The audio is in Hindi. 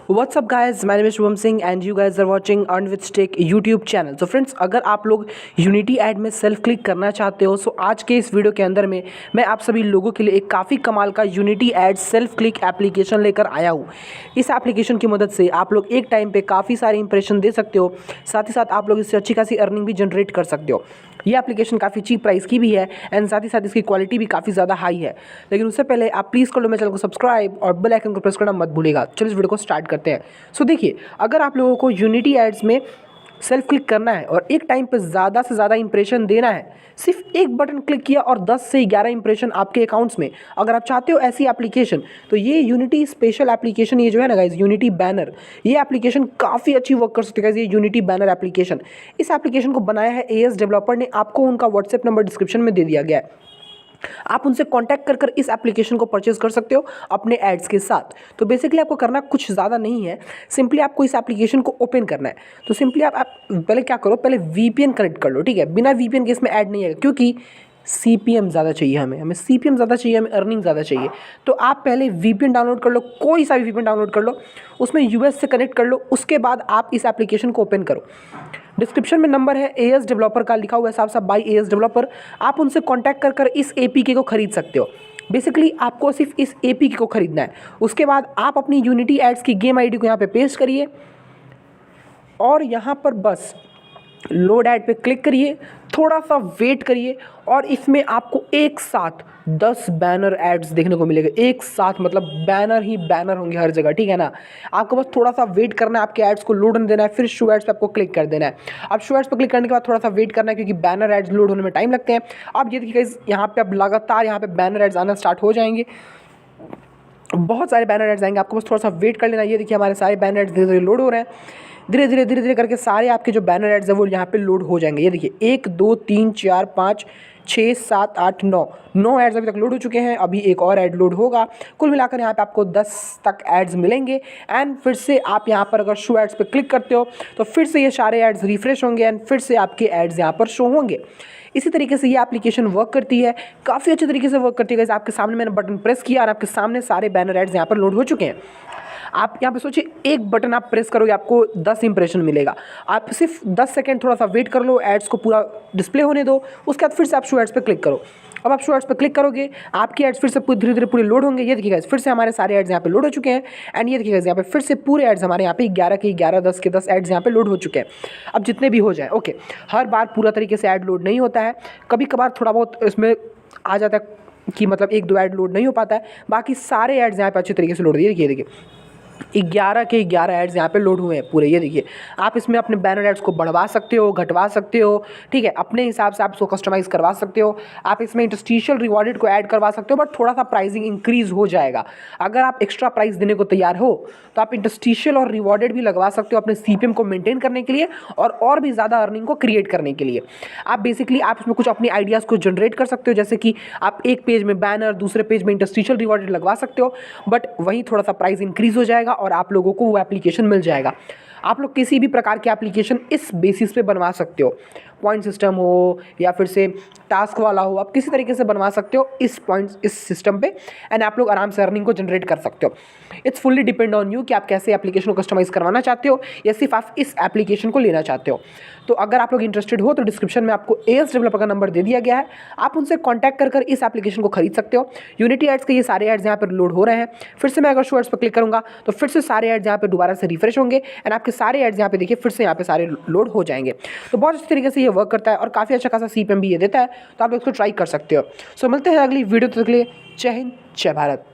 WhatsApp guys, my name is Shubham Singh and you guys are watching earn with stake YouTube channel. So friends, अगर आप लोग यूनिटी ऐड में सेल्फ क्लिक करना चाहते हो सो आज के इस वीडियो के अंदर में मैं आप सभी लोगों के लिए एक काफ़ी कमाल का unity add self click application लेकर आया हूँ। इस एप्लीकेशन की मदद से आप लोग एक टाइम पे काफ़ी सारे इंप्रेशन दे सकते हो, साथ ही साथ आप लोग इससे अच्छी खासी अर्निंग भी जनरेट कर सकते हो। ये एप्लीकेशन काफ़ी चीप प्राइस की भी है एंड साथ ही साथ इसकी क्वालिटी भी काफ़ी ज़्यादा हाई है। लेकिन उससे पहले आप प्लीज़ कर लो मेरे चैनल को सब्सक्राइब और बेल आइकन को प्रेस करना मत भूलिएगा। चलो इस वीडियो को स्टार्ट करते हैं। सो देखिए, अगर आप लोगों को यूनिटी एड्स में सेल्फ क्लिक करना है और एक टाइम पे ज़्यादा से ज़्यादा इंप्रेशन देना है, सिर्फ एक बटन क्लिक किया और 10 से 11 इंप्रेशन आपके अकाउंट्स में, अगर आप चाहते हो ऐसी एप्लीकेशन, तो ये यूनिटी स्पेशल एप्लीकेशन ये जो है ना गाइज, यूनिटी बैनर, ये एप्लीकेशन काफ़ी अच्छी वर्क कर सकती है गाइज। ये यूनिटी बैनर एप्लीकेशन, इस एप्लीकेशन को बनाया है AS डेवलपर ने। आपको उनका व्हाट्सएप नंबर डिस्क्रिप्शन में दे दिया गया है। आप उनसे कांटेक्ट कर इस एप्लीकेशन को परचेज कर सकते हो अपने एड्स के साथ। तो बेसिकली आपको करना कुछ ज़्यादा नहीं है, सिंपली आपको इस एप्लीकेशन को ओपन करना है। तो सिंपली आप पहले क्या करो, पहले VPN कनेक्ट कर लो, ठीक है। बिना VPN के इसमें ऐड नहीं आएगा क्योंकि CPM ज़्यादा चाहिए, हमें CPM ज़्यादा चाहिए, हमें अर्निंग ज़्यादा चाहिए। तो आप पहले VPN डाउनलोड कर लो, कोई सा भी VPN डाउनलोड कर लो, उसमें US से कनेक्ट कर लो, उसके बाद आप इस एप्लीकेशन को ओपन करो। डिस्क्रिप्शन में नंबर है AS डेवलपर का, लिखा हुआ है साफ साफ बाय AS डेवलपर। आप उनसे कॉन्टैक्ट कर इस APK को खरीद सकते हो। बेसिकली आपको सिर्फ इस APK को खरीदना है। उसके बाद आप अपनी यूनिटी एड्स की गेम ID को यहाँ पे पेस्ट करिए और यहाँ पर बस लोड ऐड पे क्लिक करिए, थोड़ा सा वेट करिए और इसमें आपको एक साथ 10 बैनर एड्स देखने को मिलेगा। एक साथ मतलब बैनर ही बैनर होंगे हर जगह, ठीक है ना। आपको बस थोड़ा सा वेट करना है, आपके एड्स को लोड होने देना है, फिर शो एड्स पे आपको क्लिक कर देना है। अब शो एड्स पे क्लिक करने के बाद थोड़ा सा वेट करना है क्योंकि बैनर एड्स लोड होने में टाइम लगते हैं। अब ये देखिए यहाँ पे अब लगातार यहाँ पे बैनर एड्स आना स्टार्ट हो जाएंगे, बहुत सारे बैनर एड्स आएंगे। आपको बस थोड़ा सा वेट कर लेना। ये देखिए हमारे सारे बैनर एड्स धीरे धीरे लोड हो रहे हैं, धीरे धीरे करके सारे आपके जो बैनर एड्स है वो यहाँ पे लोड हो जाएंगे। ये देखिए 1 2 3 4 5 6 7 8 9 एड्स अभी तक लोड हो चुके हैं। अभी एक और ऐड लोड होगा। कुल मिलाकर यहाँ पे आपको 10 तक एड्स मिलेंगे। एंड फिर से आप यहाँ पर अगर शो एड्स पे क्लिक करते हो तो फिर से ये सारे एड्स रिफ्रेश होंगे एंड फिर से आपके एड्स यहाँ पर शो होंगे। इसी तरीके से ये एप्लीकेशन वर्क करती है, काफ़ी अच्छे तरीके से वर्क करती है। आपके सामने मैंने बटन प्रेस किया और आपके सामने सारे बैनर एड्स यहाँ पर लोड हो चुके हैं। आप यहाँ पे सोचिए, एक बटन आप प्रेस करोगे आपको 10 इंप्रेशन मिलेगा। आप सिर्फ 10 सेकंड थोड़ा सा वेट कर लो, एड्स को पूरा डिस्प्ले होने दो, उसके बाद फिर से आप शो एड्स पे क्लिक करो। अब आप शो एड्स पे क्लिक करोगे, आपके एड्स फिर से धीरे धीरे पूरे लोड होंगे। ये देखिएगा फिर से हमारे सारे एड्स यहाँ पे लोड हो चुके हैं। एंड ये देखिएगा यहाँ पे फिर से पूरे एड्स हमारे यहाँ पे 11 के 11 10 के 10 एड्स यहाँ पे लोड हो चुके हैं। अब जितने भी हो जाए, ओके, हर बार पूरा तरीके से ऐड लोड नहीं होता है, कभी कभार थोड़ा बहुत इसमें आ जाता है कि मतलब 1-2 ऐड लोड नहीं हो पाता है। बाकी सारे एड्स यहाँ पे अच्छे तरीके से लोड है। ये देखिए 11 के 11 एड्स यहाँ पे लोड हुए हैं पूरे। ये देखिए आप इसमें अपने बैनर एड्स को बढ़वा सकते हो, घटवा सकते हो, ठीक है, अपने हिसाब से आप इसको कस्टमाइज़ करवा सकते हो। आप इसमें इंटरस्टिशियल रिवॉर्डेड को ऐड करवा सकते हो, बट थोड़ा सा प्राइसिंग इंक्रीज़ हो जाएगा। अगर आप एक्स्ट्रा प्राइस देने को तैयार हो तो आप इंटरस्टिशियल और रिवॉर्डेड भी लगवा सकते हो अपने CPM को मेंटेन करने के लिए और भी ज़्यादा अर्निंग को क्रिएट करने के लिए। आप बेसिकली आप इसमें कुछ अपनी आइडियाज़ को जनरेट कर सकते हो, जैसे कि आप एक पेज में बैनर, दूसरे पेज में इंटरस्टिशियल रिवॉर्डेड लगवा सकते हो, बट वहीं थोड़ा सा प्राइस इंक्रीज़ हो जाएगा और आप लोगों को वो एप्लीकेशन मिल जाएगा। आप लोग किसी भी प्रकार की एप्लीकेशन इस बेसिस पे बनवा सकते हो, पॉइंट सिस्टम हो या फिर से टास्क वाला हो, आप किसी तरीके से बनवा सकते हो इस सिस्टम पे एंड आप लोग आराम से अर्निंग को जनरेट कर सकते हो। It's fully depend on you कि आप कैसे एप्लीकेशन को कस्टमाइज़ करवाना चाहते हो या सिर्फ आप इस एप्लीकेशन को लेना चाहते हो। तो अगर आप लोग इंटरेस्टेड हो तो डिस्क्रिप्शन में आपको AS डेवलपर का नंबर दे दिया गया है, आप उनसे कॉन्टैक्ट कर इस एप्लीकेशन को खरीद सकते हो। यूनिटी एड्स के ये सारे एड्स यहाँ पर लोड हो रहे हैं। फिर से मैं अगर शो एड्स पर क्लिक करूँगा तो फिर से सारे एड्स यहाँ पर दोबारा से रिफ्रेश होंगे एंड आपके सारे एड्स यहाँ पे देखिए फिर से यहाँ पे सारे लोड हो जाएंगे। तो बहुत अच्छी तरीके से ये वर्क करता है और काफ़ी अच्छा खासा CPM भी ये देता है, तो आप लोग इसको ट्राई कर सकते हो। सो मिलते हैं अगली वीडियो, तक के लिए जय हिंद, जय भारत।